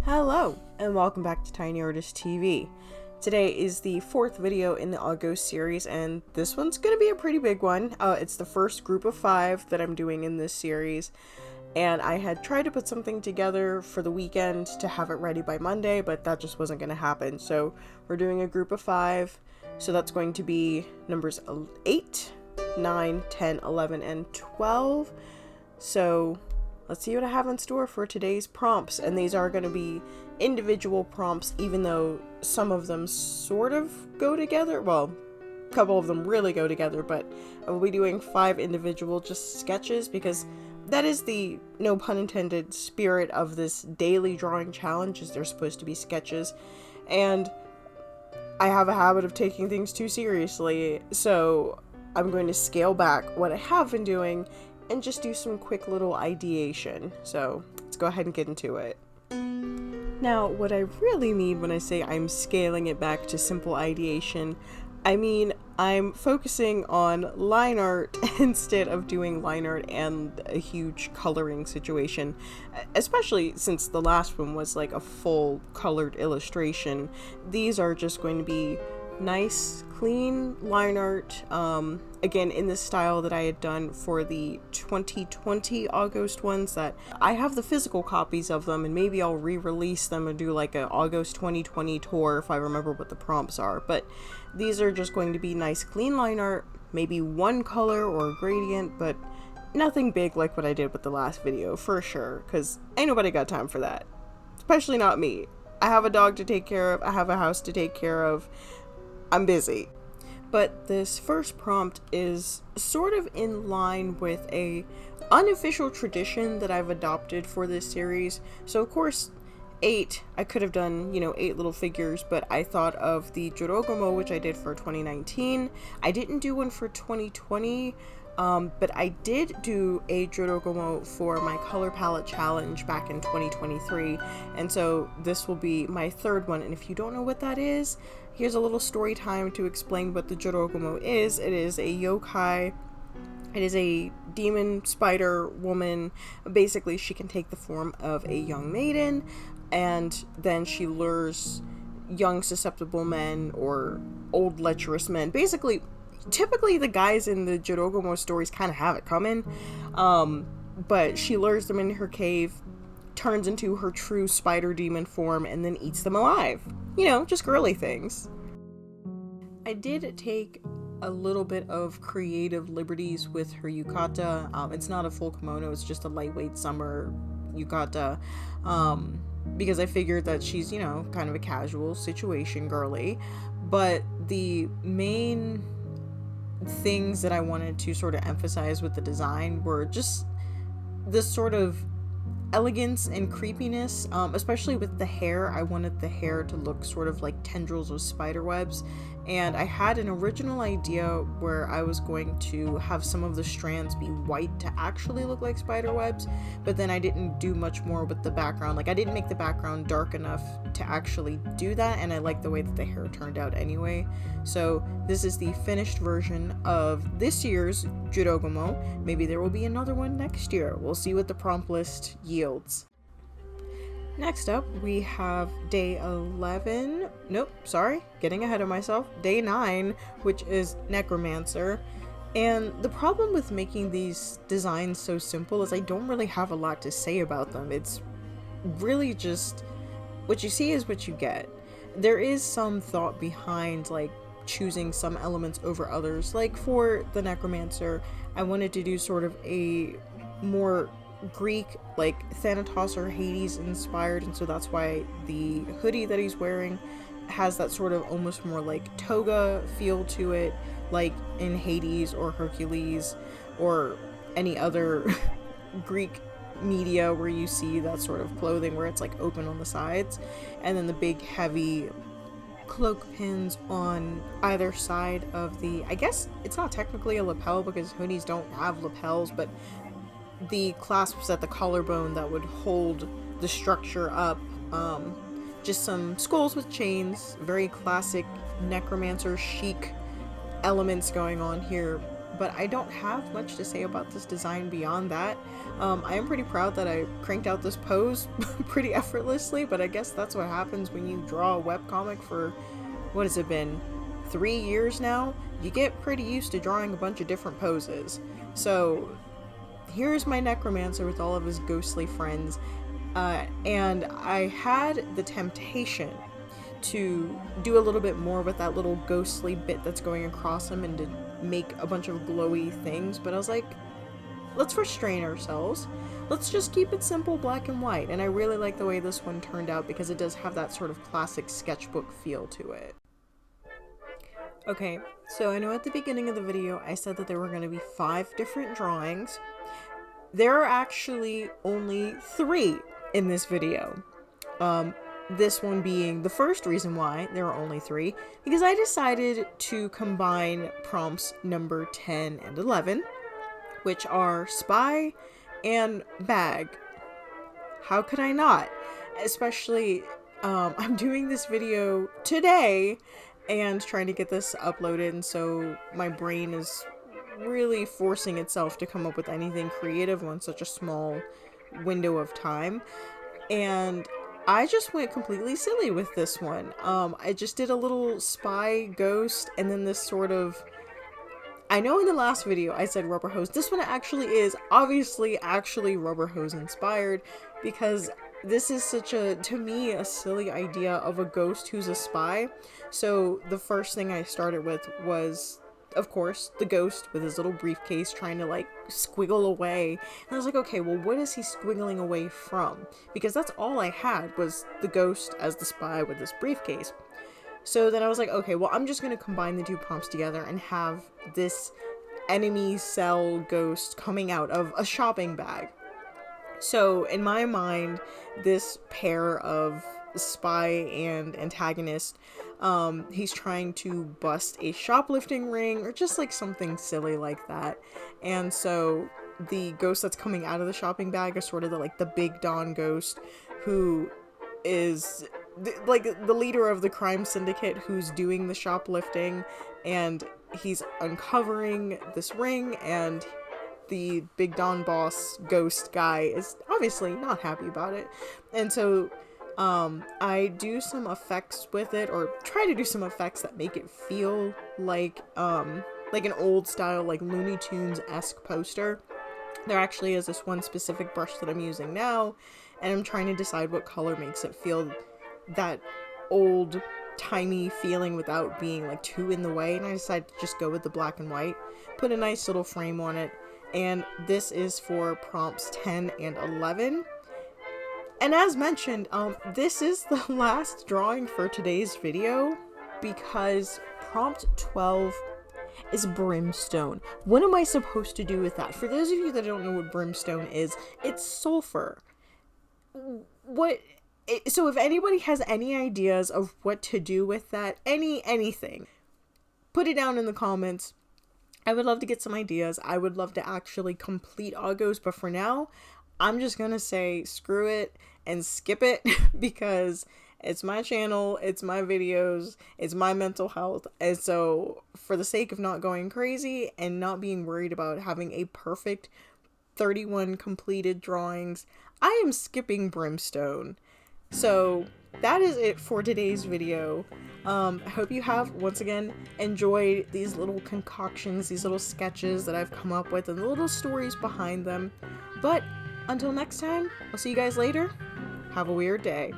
Hello, and welcome back to Tiny Artist TV. Today is the fourth video in the AuGhost series, and this one's going to be a pretty big one. It's the first group of 5 that I'm doing in this series, and I had tried to put something together for the weekend to have it ready by Monday, but that just wasn't going to happen. So we're doing a group of 5, so that's going to be numbers 8, 9, 10, 11, and 12. So let's see what I have in store for today's prompts, and these are going to be individual prompts, even though some of them sort of go together. Well, a couple of them really go together, but I will be doing 5 individual just sketches because that is the, no pun intended, spirit of this daily drawing challenge, is they're supposed to be sketches, and I have a habit of taking things too seriously, so I'm going to scale back what I have been doing and just do some quick little ideation. So let's go ahead and get into it. Now, what I really mean when I say I'm scaling it back to simple ideation, I mean I'm focusing on line art instead of doing line art and a huge coloring situation, especially since the last one was like a full colored illustration. These are just going to be nice, clean line art, again in the style that I had done for the 2020 AuGhost ones. That I have the physical copies of them, and maybe I'll re-release them and do like a AuGhost 2020 tour if I remember what the prompts are. But these are just going to be nice, clean line art, maybe one color or a gradient, but nothing big like what I did with the last video, for sure, because ain't nobody got time for that, especially not me. I have a dog to take care of, I have a house to take care of, I'm busy. But this first prompt is sort of in line with a unofficial tradition that I've adopted for this series. So of course 8, I could have done, 8 little figures, but I thought of the Jorogumo, which I did for 2019. I didn't do one for 2020, but I did do a Jorogumo for my color palette challenge back in 2023, and so this will be my third one. And if you don't know what that is, here's a little story time to explain what the Jorogumo is. It is a yokai. It is a demon spider woman. Basically, she can take the form of a young maiden, and then she lures young susceptible men or old lecherous men. Basically, typically the guys in the Jorogumo stories kind of have it coming, but she lures them into her cave, turns into her true spider demon form, and then eats them alive. Just girly things. I did take a little bit of creative liberties with her yukata. It's not a full kimono, it's just a lightweight summer yukata, because I figured that she's, kind of a casual situation girly. But the main things that I wanted to sort of emphasize with the design were just this sort of elegance and creepiness, especially with the hair. I wanted the hair to look sort of like tendrils of spider webs, and I had an original idea where I was going to have some of the strands be white to actually look like spider webs, but then I didn't do much more with the background. Like, I didn't make the background dark enough to actually do that, and I like the way that the hair turned out anyway. So this is the finished version of this year's Jorogumo. Maybe there will be another one next year. We'll see what the prompt list yields. Next up, we have day 11. Nope, sorry, getting ahead of myself. Day 9, which is Necromancer. And the problem with making these designs so simple is I don't really have a lot to say about them. It's really just what you see is what you get. There is some thought behind, like, choosing some elements over others. Like for the Necromancer, I wanted to do sort of a more Greek, like Thanatos or Hades inspired, and so that's why the hoodie that he's wearing has that sort of almost more like toga feel to it, like in Hades or Hercules or any other Greek media where you see that sort of clothing where it's like open on the sides, and then the big heavy cloak pins on either side of the, I guess it's not technically a lapel because hoodies don't have lapels, but the clasps at the collarbone that would hold the structure up. Just some skulls with chains, very classic necromancer chic elements going on here, but I don't have much to say about this design beyond that. I am pretty proud that I cranked out this pose pretty effortlessly, but I guess that's what happens when you draw a webcomic for, what has it been, 3 years now? You get pretty used to drawing a bunch of different poses. So here's my necromancer with all of his ghostly friends, and I had the temptation to do a little bit more with that little ghostly bit that's going across him and to make a bunch of glowy things, but I was like, let's restrain ourselves. Let's just keep it simple, black and white. And I really like the way this one turned out because it does have that sort of classic sketchbook feel to it. Okay, so I know at the beginning of the video I said that there were going to be 5 different drawings. There are actually only 3 in this video. This one being the first reason why there are only 3, because I decided to combine prompts number 10 and 11, which are spy and bag. How could I not? Especially, I'm doing this video today and trying to get this uploaded, and so my brain is really forcing itself to come up with anything creative on such a small window of time. And I just went completely silly with this one. I just did a little spy ghost and then this sort of, I know in the last video I said rubber hose. This one actually is obviously actually rubber hose inspired, because this is such a, to me, a silly idea of a ghost who's a spy. So the first thing I started with was, of course, the ghost with his little briefcase trying to like squiggle away. And I was like, okay, well, what is he squiggling away from? Because that's all I had was the ghost as the spy with this briefcase. So then I was like, okay, well, I'm just going to combine the 2 prompts together and have this enemy cell ghost coming out of a shopping bag. So in my mind, this pair of spy and antagonist, he's trying to bust a shoplifting ring or just like something silly like that. And so the ghost that's coming out of the shopping bag is sort of the big Don ghost, who is like the leader of the crime syndicate who's doing the shoplifting, and he's uncovering this ring, and the big Don boss ghost guy is obviously not happy about it. And so I do some effects with it, or try to do some effects that make it feel like an old style, like Looney Tunes-esque poster. There actually is this one specific brush that I'm using now, and I'm trying to decide what color makes it feel that old timey feeling without being like too in the way, and I decided to just go with the black and white, put a nice little frame on it, and this is for prompts 10 and 11. And as mentioned, this is the last drawing for today's video, because prompt 12 is brimstone. What am I supposed to do with that? For those of you that don't know what brimstone is, it's sulfur. So if anybody has any ideas of what to do with that, anything, put it down in the comments. I would love to get some ideas. I would love to actually complete AuGhost, but for now, I'm just gonna say screw it and skip it, because it's my channel, it's my videos, it's my mental health, and so for the sake of not going crazy and not being worried about having a perfect 31 completed drawings, I am skipping brimstone. So that is it for today's video. I hope you have, once again, enjoyed these little concoctions, these little sketches that I've come up with, and the little stories behind them. But until next time, I'll see you guys later. Have a weird day.